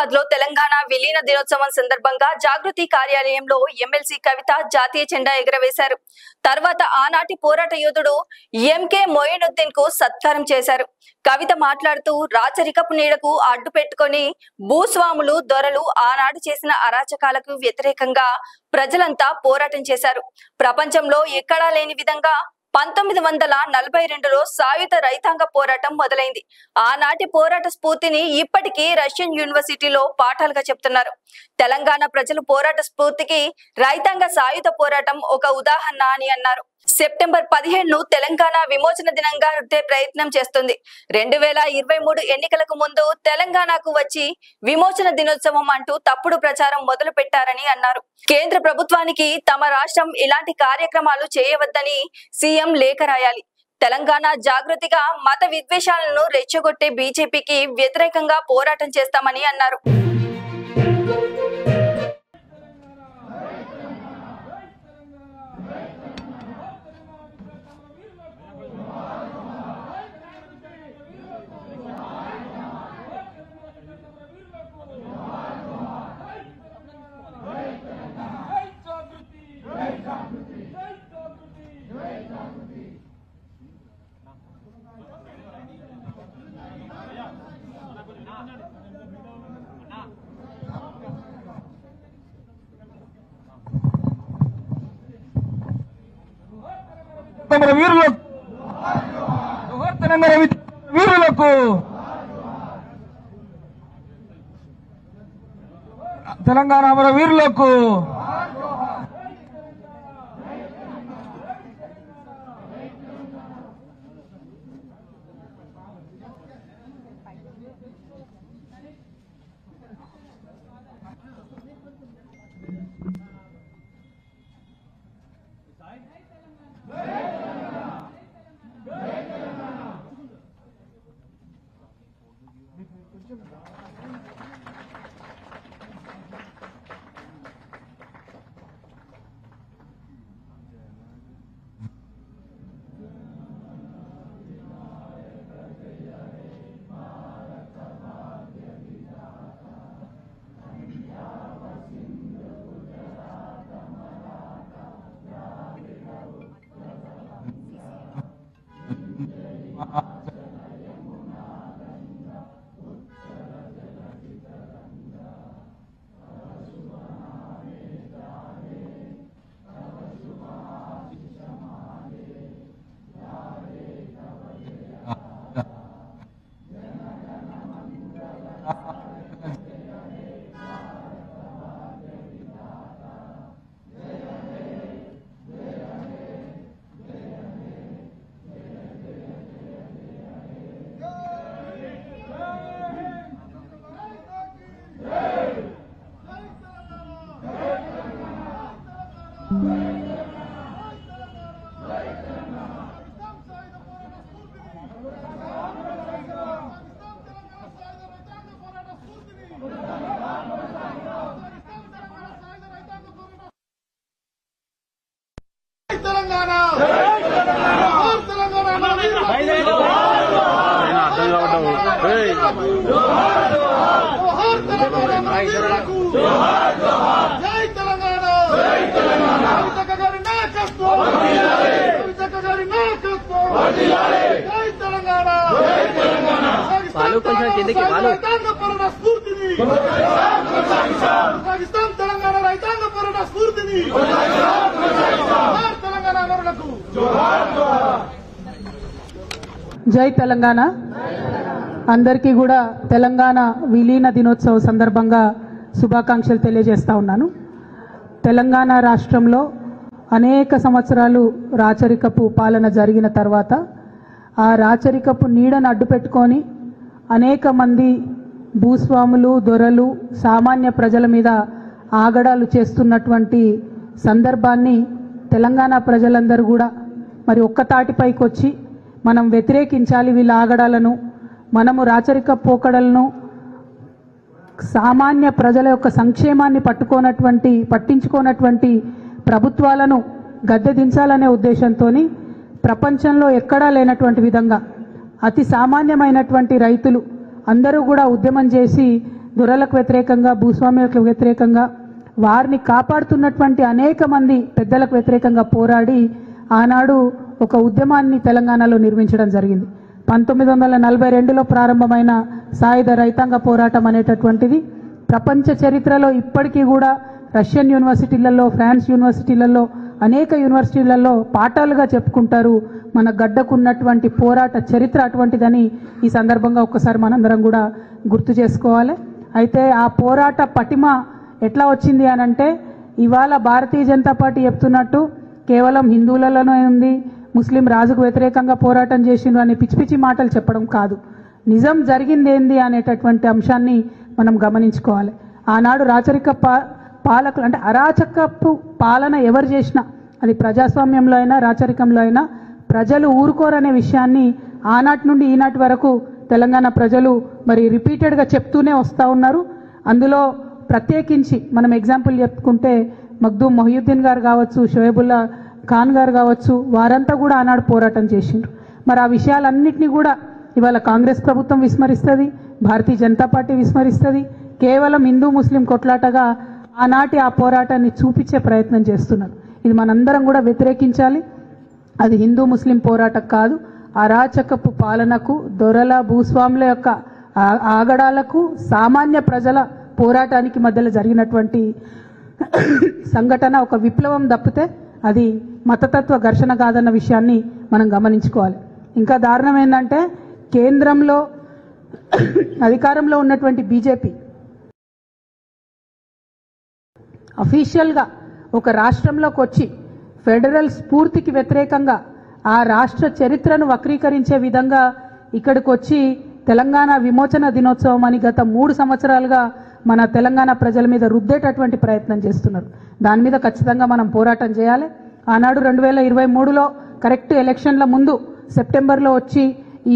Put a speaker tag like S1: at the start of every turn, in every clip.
S1: హైదరాబాద్ లో తెలంగాణ విలీన దినోత్సవం సందర్భంగా జాగృతి కార్యాలయంలో ఎమ్మెల్సీ కవిత జాతీయ జెండా ఎగురవేశారు. తర్వాత ఆనాటి పోరాట యోధుడు ఎంకే మొయినుద్దీన్ కు సత్కారం చేశారు. కవిత మాట్లాడుతూ రాచరికపు నీడకు అడ్డు పెట్టుకొని భూస్వాములు దొరలు ఆనాడు చేసిన అరాచకాలకు వ్యతిరేకంగా ప్రజలంతా పోరాటం చేశారు. ప్రపంచంలో ఎక్కడా లేని విధంగా 1942లో సాయుధ రైతాంగ పోరాటం మొదలైంది. ఆనాటి పోరాట స్ఫూర్తిని ఇప్పటికీ రష్యన్ యూనివర్సిటీలో పాఠాలుగా చెప్తున్నారు. తెలంగాణ ప్రజలు పోరాట స్ఫూర్తికి రైతాంగ సాయుధ పోరాటం ఒక ఉదాహరణ అని అన్నారు. సెప్టెంబర్ 17ను తెలంగాణ విమోచన దినంగా ప్రయత్నం చేస్తుంది. 2023 ఎన్నికలకు ముందు తెలంగాణకు వచ్చి విమోచన దినోత్సవం అంటూ తప్పుడు ప్రచారం మొదలు పెట్టారని అన్నారు. కేంద్ర ప్రభుత్వానికి తమ రాష్ట్రం ఇలాంటి కార్యక్రమాలు చేయవద్దని సీఎం లేఖ రాయాలి. తెలంగాణ జాగృతిగా మత విద్వేషాలను రెచ్చగొట్టే బీజేపీకి వ్యతిరేకంగా పోరాటం చేస్తామని అన్నారు.
S2: తెలంగాణ అమర వీరులకు
S3: జై తెలంగాణ. అందరికీ కూడా తెలంగాణ విలీన దినోత్సవ సందర్భంగా శుభాకాంక్షలు తెలియజేస్తా ఉన్నాను. తెలంగాణ రాష్ట్రంలో అనేక సంవత్సరాలు రాచరికపు పాలన జరిగిన తర్వాత ఆ రాచరికపు నీడను అడ్డుపెట్టుకొని అనేక మంది భూస్వాములు దొరలు సామాన్య ప్రజల మీద ఆగడాలు చేస్తున్నటువంటి సందర్భాన్ని తెలంగాణ ప్రజలందరూ కూడా మరి ఒక్కతాటిపైకి వచ్చి మనం వ్యతిరేకించాలి. వీళ్ళ ఆగడాలను, మనము రాచరిక పోకడలను, సామాన్య ప్రజల యొక్క సంక్షేమాన్ని పట్టించుకోనటువంటి ప్రభుత్వాలను గద్దె దించాలనే ఉద్దేశంతో ప్రపంచంలో ఎక్కడా లేనటువంటి విధంగా అతి సామాన్యమైనటువంటి రైతులు అందరూ కూడా ఉద్యమం చేసి దొరలకు వ్యతిరేకంగా, భూస్వామ్యులకు వ్యతిరేకంగా, వారిని కాపాడుతున్నటువంటి అనేక మంది పెద్దలకు వ్యతిరేకంగా పోరాడి ఆనాడు ఒక ఉద్యమాన్ని తెలంగాణలో నిర్మించడం జరిగింది. 1942లో ప్రారంభమైన సాయుధ రైతాంగ పోరాటం అనేటటువంటిది ప్రపంచ చరిత్రలో ఇప్పటికీ కూడా రష్యన్ యూనివర్సిటీలలో, ఫ్రాన్స్ యూనివర్సిటీలలో, అనేక యూనివర్సిటీలలో పాఠాలుగా చెప్పుకుంటారు. మన గడ్డకున్నటువంటి పోరాట చరిత్ర అటువంటిదని ఈ సందర్భంగా ఒక్కసారి మనందరం కూడా గుర్తు చేసుకోవాలి. అయితే ఆ పోరాట పటిమ ఎట్లా వచ్చింది అనంటే, ఇవాళ భారతీయ జనతా పార్టీ చెప్తున్నట్టు కేవలం హిందువులలోనే ఉంది, ముస్లిం రాజుకు వ్యతిరేకంగా పోరాటం చేసిండ్రు అనే పిచ్చి పిచ్చి మాటలు చెప్పడం కాదు. నిజం జరిగింది ఏంది అనేటటువంటి అంశాన్ని మనం గమనించుకోవాలి. ఆనాడు రాచరిక పాలకులు అంటే అరాచకపు పాలన ఎవరు చేసినా, అది ప్రజాస్వామ్యంలో అయినా రాచరికంలో అయినా, ప్రజలు ఊరుకోరనే విషయాన్ని ఆనాటి నుండి ఈనాటి వరకు తెలంగాణ ప్రజలు మరి రిపీటెడ్గా చెప్తూనే వస్తూ ఉన్నారు. అందులో ప్రత్యేకించి మనం ఎగ్జాంపుల్ చెప్పుకుంటే మగ్దూమ్ మొహియుద్దీన్ గారు కావచ్చు, షోయబుల్లా ఖాన్ గారు కావచ్చు, వారంతా కూడా ఆనాడు పోరాటం చేసిండ్రు. మరి ఆ విషయాలన్నింటినీ కూడా ఇవాళ కాంగ్రెస్ ప్రభుత్వం విస్మరిస్తుంది, భారతీయ జనతా పార్టీ విస్మరిస్తుంది. కేవలం హిందూ ముస్లిం కొట్లాటగా ఆనాటి ఆ పోరాటాన్ని చూపించే ప్రయత్నం చేస్తున్నారు. ఇది మనందరం కూడా వ్యతిరేకించాలి. అది హిందూ ముస్లిం పోరాటం కాదు, అరాచకపు పాలనకు, దొరల భూస్వాముల యొక్క ఆగడాలకు, సామాన్య ప్రజల పోరాటానికి మధ్యలో జరిగినటువంటి సంఘటన ఒక విప్లవం తప్పితే అది మతతత్వ ఘర్షణ కాదన్న విషయాన్ని మనం గమనించుకోవాలి. ఇంకా దారుణం ఏంటంటే, కేంద్రంలో అధికారంలో ఉన్నటువంటి బీజేపీ అఫీషియల్గా ఒక రాష్ట్రంలోకి వచ్చి ఫెడరల్ స్ఫూర్తికి వ్యతిరేకంగా ఆ రాష్ట్ర చరిత్రను వక్రీకరించే విధంగా ఇక్కడికి వచ్చి తెలంగాణ విమోచన దినోత్సవం అని గత 3 సంవత్సరాలుగా మన తెలంగాణ ప్రజల మీద రుద్దేటటువంటి ప్రయత్నం చేస్తున్నారు. దాని మీద ఖచ్చితంగా మనం పోరాటం చేయాలి. ఆనాడు 2023లో కరెక్ట్ ఎలక్షన్ల ముందు సెప్టెంబర్లో వచ్చి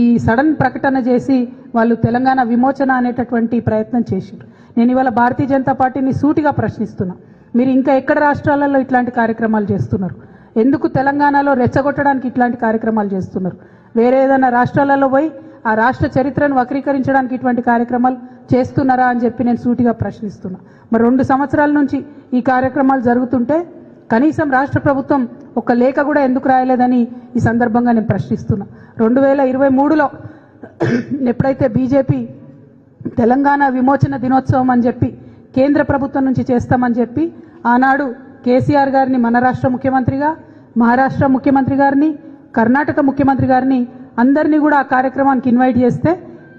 S3: ఈ సడన్ ప్రకటన చేసి వాళ్ళు తెలంగాణ విమోచన అనేటటువంటి ప్రయత్నం చేసిండ్రు. నేను ఇవాళ భారతీయ జనతా పార్టీని సూటిగా ప్రశ్నిస్తున్నా, మీరు ఇంకా ఎక్కడ రాష్ట్రాలలో ఇట్లాంటి కార్యక్రమాలు చేస్తున్నారు? ఎందుకు తెలంగాణలో రెచ్చగొట్టడానికి ఇట్లాంటి కార్యక్రమాలు చేస్తున్నారు? వేరే ఏదైనా రాష్ట్రాలలో పోయి ఆ రాష్ట్ర చరిత్రను వక్రీకరించడానికి ఇటువంటి కార్యక్రమాలు చేస్తున్నారా అని చెప్పి నేను సూటిగా ప్రశ్నిస్తున్నా. మరి 2 సంవత్సరాల నుంచి ఈ కార్యక్రమాలు జరుగుతుంటే కనీసం రాష్ట్ర ప్రభుత్వం ఒక లేఖ కూడా ఎందుకు రాయలేదని ఈ సందర్భంగా నేను ప్రశ్నిస్తున్నా. 2023లో ఎప్పుడైతే బీజేపీ తెలంగాణ విమోచన దినోత్సవం అని చెప్పి కేంద్ర ప్రభుత్వం నుంచి చేస్తామని చెప్పి ఆనాడు కేసీఆర్ గారిని మన రాష్ట్ర ముఖ్యమంత్రిగా, మహారాష్ట్ర ముఖ్యమంత్రి గారిని, కర్ణాటక ముఖ్యమంత్రి గారిని అందరినీ కూడా ఆ కార్యక్రమానికి ఇన్వైట్ చేస్తే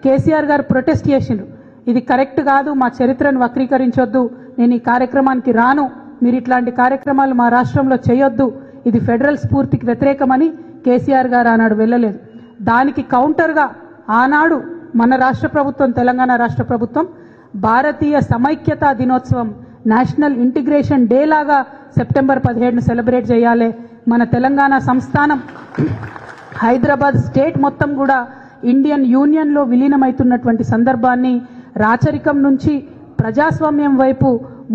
S3: కేసీఆర్ గారు ప్రొటెస్ట్ చేసిండ్రు. ఇది కరెక్ట్ కాదు, మా చరిత్రను వక్రీకరించొద్దు, నేను ఈ కార్యక్రమానికి రాను, మీరు ఇట్లాంటి కార్యక్రమాలు మా రాష్ట్రంలో చేయొద్దు, ఇది ఫెడరల్ స్ఫూర్తికి వ్యతిరేకమని కేసీఆర్ గారు ఆనాడు వెళ్ళలేదు. దానికి కౌంటర్గా ఆనాడు మన రాష్ట్ర ప్రభుత్వం, తెలంగాణ రాష్ట్ర ప్రభుత్వం భారతీయ సమైక్యతా దినోత్సవం, నేషనల్ ఇంటిగ్రేషన్ డే లాగా సెప్టెంబర్ 17ను సెలబ్రేట్ చేయాలి. మన తెలంగాణ సంస్థానం, హైదరాబాద్ స్టేట్ మొత్తం కూడా ఇండియన్ యూనియన్లో విలీనమవుతున్నటువంటి సందర్భాన్ని రాచరికం నుంచి ప్రజాస్వామ్యం వైపు,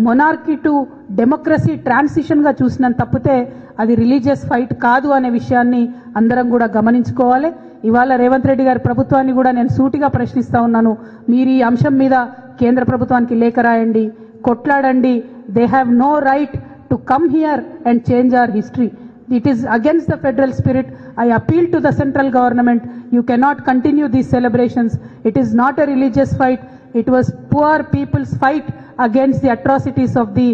S3: మొనార్కీ టు డెమోక్రసీ ట్రాన్సిషన్గా చూసినంత తప్పితే అది రిలీజియస్ ఫైట్ కాదు అనే విషయాన్ని అందరం కూడా గమనించుకోవాలి. ఇవాళ రేవంత్ రెడ్డి గారి ప్రభుత్వాన్ని కూడా నేను సూటిగా ప్రశ్నిస్తా ఉన్నాను, మీరు ఈ అంశం మీద కేంద్ర ప్రభుత్వానికి లేఖ రాయండి, కొట్లాడండి. They have no right to come here and change our history. It is against the federal spirit. I appeal to the central government. You cannot continue these celebrations. It is not a religious fight. It was poor people's fight against the atrocities of the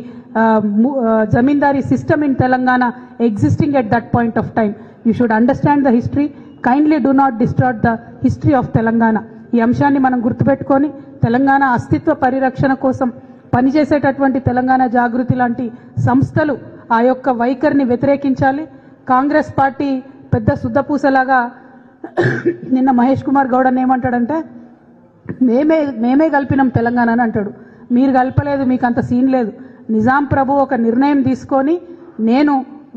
S3: zamindari system in Telangana existing at that point of time. You should understand the history. Kindly do not distort the history of Telangana. ఈ అంశాన్ని మనం గుర్తుపెట్టుకొని తెలంగాణ అస్తిత్వ పరిరక్షణ కోసం పనిచేసేటటువంటి తెలంగాణ జాగృతి లాంటి సంస్థలు ఆ యొక్క వైఖరిని వ్యతిరేకించాలి. కాంగ్రెస్ పార్టీ పెద్ద శుద్ధపూసలాగా నిన్న మహేష్ కుమార్ గౌడ్ అని ఏమంటాడంటే, మేమే కలిపినాం తెలంగాణ అని అంటాడు. మీరు కలపలేదు, మీకు అంత సీన్ లేదు. నిజాం ప్రభు ఒక నిర్ణయం తీసుకొని నేను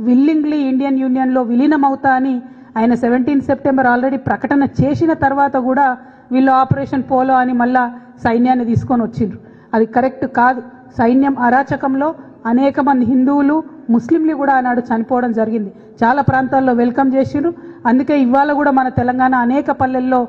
S3: విల్లింగ్లీ ఇండియన్ యూనియన్లో విలీనం అవుతా అని ఆయన 17 సెప్టెంబర్ ఆల్రెడీ ప్రకటన చేసిన తర్వాత కూడా వీళ్ళు ఆపరేషన్ పోలో అని మళ్ళా సైన్యాన్ని తీసుకొని వచ్చిండ్రు. అది కరెక్ట్ కాదు. సైన్యం అరాచకంలో అనేక మంది హిందువులు, ముస్లింలు కూడా ఆనాడు చనిపోవడం జరిగింది. చాలా ప్రాంతాల్లో వెల్కమ్ చేసిండ్రు. అందుకే ఇవాళ కూడా మన తెలంగాణ అనేక పల్లెల్లో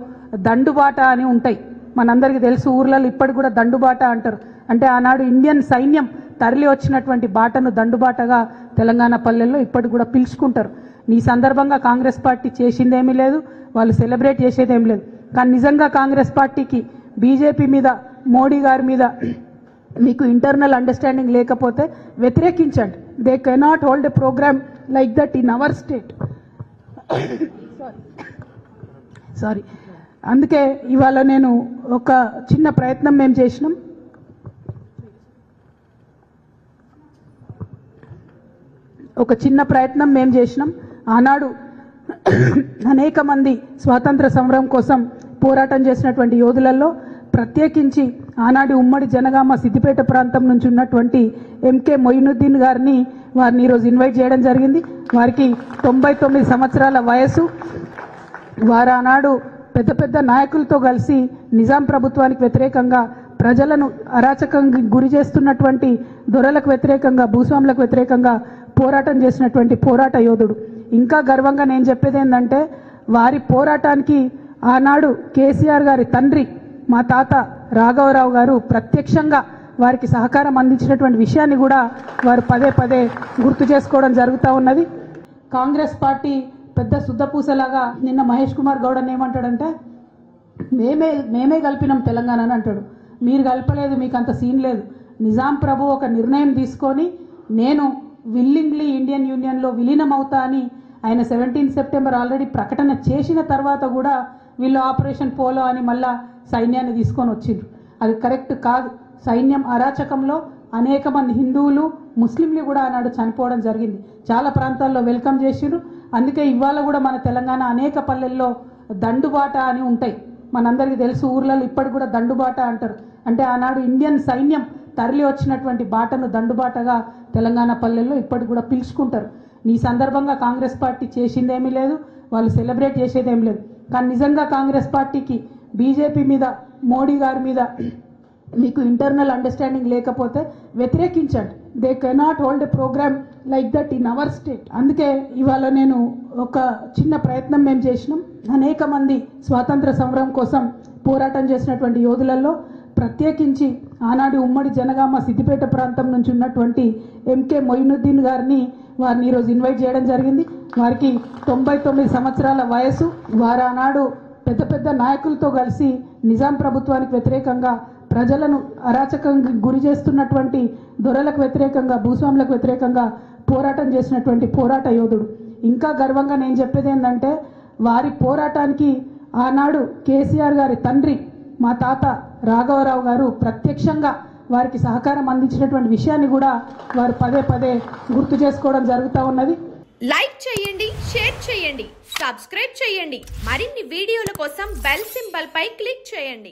S3: దండుబాట అని ఉంటాయి. మనందరికీ తెలుసు, ఊర్లలో ఇప్పటికి కూడా దండుబాట అంటారు. అంటే ఆనాడు ఇండియన్ సైన్యం తరలి వచ్చినటువంటి బాటను దండుబాటగా తెలంగాణ పల్లెల్లో ఇప్పటికి కూడా పిలుచుకుంటారు. ఈ సందర్భంగా కాంగ్రెస్ పార్టీ చేసిందేమీ లేదు, వాళ్ళు సెలబ్రేట్ చేసేదేం లేదు. కానీ నిజంగా కాంగ్రెస్ పార్టీకి బీజేపీ మీద, మోడీ గారి మీద మీకు ఇంటర్నల్ అండర్స్టాండింగ్ లేకపోతే వ్యతిరేకించండి. They cannot hold a program like that in our state. Sorry. అందుకే ఇవాళ నేను ఒక చిన్న ప్రయత్నం మేము చేసినాం. ఆనాడు అనేక మంది స్వాతంత్ర సమరం కోసం పోరాటం చేసినటువంటి యోధులలో ప్రత్యేకించి ఆనాడు ఉమ్మడి జనగామ సిద్దిపేట ప్రాంతం నుంచి ఉన్నటువంటి ఎంకే మొయినుద్దీన్ గారిని ఈరోజు ఇన్వైట్ చేయడం జరిగింది. వారికి 99 సంవత్సరాల వయసు. వారు ఆనాడు పెద్ద పెద్ద నాయకులతో కలిసి నిజాం ప్రభుత్వానికి వ్యతిరేకంగా, ప్రజలను అరాచకంగా గురి చేస్తున్నటువంటి దొరలకు వ్యతిరేకంగా, భూస్వాములకు వ్యతిరేకంగా పోరాటం చేసినటువంటి పోరాట యోధుడు. ఇంకా గర్వంగా నేను చెప్పేది ఏంటంటే, వారి పోరాటానికి ఆనాడు కేసీఆర్ గారి తండ్రి మా తాత రాఘవరావు గారు ప్రత్యక్షంగా వారికి సహకారం అందించినటువంటి విషయాన్ని కూడా వారు పదే పదే గుర్తు చేసుకోవడం జరుగుతూ ఉన్నది. కాంగ్రెస్ పార్టీ పెద్ద శుద్ధపూసలాగా నిన్న మహేష్ కుమార్ గౌడ్ అని ఏమంటాడంటే, మేమే కలిపినాం తెలంగాణ అని అంటాడు. మీరు కలపలేదు, మీకు అంత సీన్ లేదు. నిజాం ప్రభు ఒక నిర్ణయం తీసుకొని నేను విల్లింగ్లీ ఇండియన్ యూనియన్లో విలీనమవుతా అని ఆయన 17 సెప్టెంబర్ ఆల్రెడీ ప్రకటన చేసిన తర్వాత కూడా వీళ్ళు ఆపరేషన్ పోలో అని మళ్ళా సైన్యాన్ని తీసుకొని వచ్చిండ్రు. అది కరెక్ట్ కాదు. సైన్యం అరాచకంలో అనేక మంది హిందువులు, ముస్లింలు కూడా ఆనాడు చనిపోవడం జరిగింది. చాలా ప్రాంతాల్లో వెల్కమ్ చేసిండ్రు. అందుకే ఇవాళ కూడా మన తెలంగాణ అనేక పల్లెల్లో దండుబాట అని ఉంటాయి. మనందరికీ తెలుసు, ఊర్లలో ఇప్పటికి కూడా దండుబాట అంటారు. అంటే ఆనాడు ఇండియన్ సైన్యం తరలి వచ్చినటువంటి బాటను దండుబాటగా తెలంగాణ పల్లెల్లో ఇప్పటికి కూడా పిలుచుకుంటారు. ఈ సందర్భంగా కాంగ్రెస్ పార్టీ చేసిందేమీ లేదు, వాళ్ళు సెలబ్రేట్ చేసేదేం లేదు. కానీ నిజంగా కాంగ్రెస్ పార్టీకి బీజేపీ మీద, మోడీ గారి మీద మీకు ఇంటర్నల్ అండర్స్టాండింగ్ లేకపోతే వ్యతిరేకించండి. They cannot hold a program like that in our state. అందుకే ఇవాళ నేను ఒక చిన్న ప్రయత్నం మేము చేసినాం. అనేక మంది స్వాతంత్ర సమరం కోసం పోరాటం చేసినటువంటి యోధులలో ప్రత్యేకించి ఆనాడు ఉమ్మడి జనగామ సిద్దిపేట ప్రాంతం నుంచి ఉన్నటువంటి ఎంకే మొయినుద్దీన్ గారిని ఈరోజు ఇన్వైట్ చేయడం జరిగింది. వారికి 99 సంవత్సరాల వయసు. వారు ఆనాడు పెద్ద పెద్ద నాయకులతో కలిసి నిజాం ప్రభుత్వానికి వ్యతిరేకంగా, ప్రజలను అరాచకంగా గురి చేస్తున్నటువంటి దొరలకు వ్యతిరేకంగా, భూస్వాములకు వ్యతిరేకంగా పోరాటం చేసినటువంటి పోరాట యోధుడు. ఇంకా గర్వంగా నేను చెప్పేది ఏంటంటే, వారి పోరాటానికి ఆనాడు కేసీఆర్ గారి తండ్రి మా తాత రాఘవరావు గారు ప్రత్యక్షంగా వారికి సహకారం అందించినటువంటి విషయాన్ని కూడా వారు పదే పదే గుర్తు చేసుకోవడం జరుగుతూ ఉన్నది.
S4: లైక్ చేయండి, షేర్ చేయండి, సబ్స్క్రైబ్ చేయండి. మరిన్ని వీడియోల కోసం బెల్ సింబల్ పై క్లిక్ చేయండి.